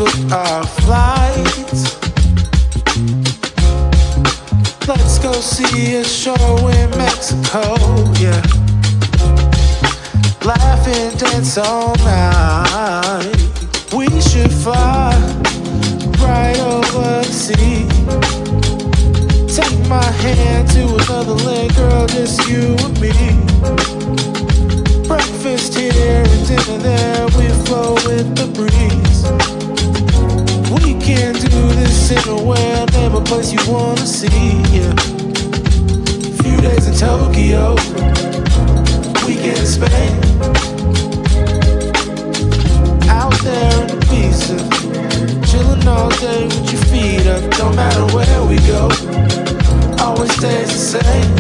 book our flights. Let's go see a show in Mexico, yeah. Laugh and dance all night. We should fly right over the sea. Take my hand to another land, girl, just you and me. Breakfast here and dinner there, we flow with the breeze. We can do this anywhere, name a place you wanna see, yeah. Few days in Tokyo, weekend in Spain. Out there in Ibiza, chillin' all day with your feet up. Don't matter where we go, always stays the same.